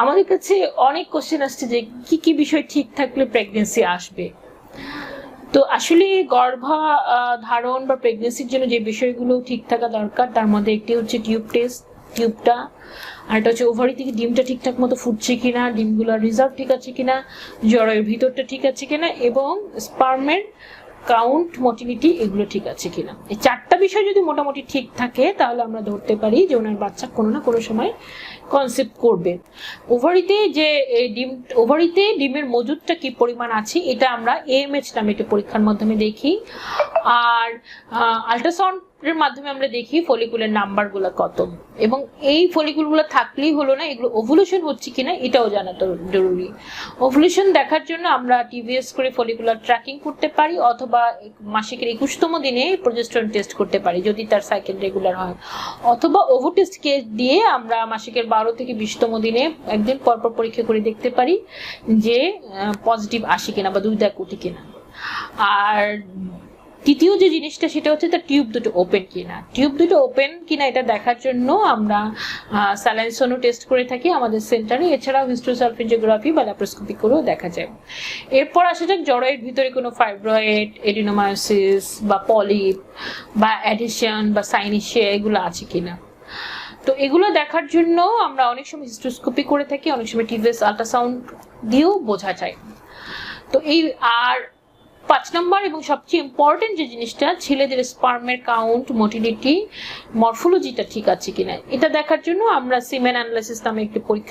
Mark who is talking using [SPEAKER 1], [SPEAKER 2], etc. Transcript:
[SPEAKER 1] আমাদের কাছে অনেক কোশ্চেন আসছে যে কি কি বিষয় ঠিক থাকলে প্রেগনেন্সি আসবে। তো আসলে ধারণ বা প্রেগনেন্সির জন্য যে বিষয়গুলো ঠিক থাকা দরকার তার মধ্যে একটি হচ্ছে টিউব টেস্ট, টিউবটা, আর এটা হচ্ছে ওভারি থেকে ডিমটা ঠিকঠাক মতো ফুটছে কিনা, ডিমগুলো রিজার্ভ ঠিক আছে কিনা, জরায়ুর ভিতরটা ঠিক আছে কিনা, এবং স্পার্মের কাউন্ট, মোটিলিটি এগুলো ঠিক আছে কিনা। এই চারটা বিষয় যদি মোটামুটি ঠিক থাকে তাহলে আমরা ধরতে পারি যে ওনার বাচ্চা কোনো না কোনো সময় কনসেপ্ট করবে। ওভারিতে ডিমের মজুদটা কি পরিমাণ আছে এটা আমরা AMH নামে একটি পরীক্ষার মাধ্যমে দেখি, আর আল্ট্রাসাউন্ডের মাধ্যমে আমরা দেখি ফলিকুলের নাম্বারগুলো কত, এবং এই ফলিকুলগুলো থাকলেই হলো না, এগুলো ওভুলেশন হচ্ছে কিনা এটাও জানা জরুরি। ওভুলেশন দেখার জন্য আমরা TVS করে ফলিকুলার ট্র্যাকিং করতে পারি, অথবা মাসিকের 21তম দিনে প্রজেস্টেরন টেস্ট করতে পারি যদি তার সাইকেল রেগুলার হয়, অথবা ওভো টেস্ট কেস দিয়ে আমরা মাসিকের 12 থেকে 20তম দিনে একদিন পরপর পরীক্ষা করে দেখতে পারি যে পজিটিভ আসে কিনা বা দুই দাগ উঠে কিনা। আর তৃতীয় যে জিনিসটা সেটা হচ্ছে তার টিউব দুটো ওপেন কিনা। টিউব দুটো ওপেন কিনা এটা দেখার জন্য আমরা স্যালাইন সোনো টেস্ট করে থাকি আমাদের সেন্টারে, এছাড়াও হিস্টোসালফিঞ্জিওগ্রাফি বা ল্যাপ্রোস্কোপি করেও দেখা যায়। এরপর আসা যাক জরায়ুর ভিতরে কোনো ফাইব্রয়েড, এডিনোমায়োসিস বা পলিপ বা অ্যাডিশন বা সাইনিশিয়া এগুলো আছে কিনা। তো এগুলো দেখার জন্য আমরা অনেক সময় হিস্টোস্কোপি করে থাকি, অনেক সময় TVS আল্ট্রাসাউন্ড দিয়েও বোঝা যায়। তো আর 5 নম্বর এবং সবচেয়ে ইম্পর্টেন্ট যে জিনিসটা, ছেলেদের স্পার্মের কাউন্ট, মোটিলিটি, মরফোলজিটা ঠিক আছে কিনা এটা দেখার জন্য আমরা সিমেন অ্যানালাইসিস নামে একটি পরীক্ষা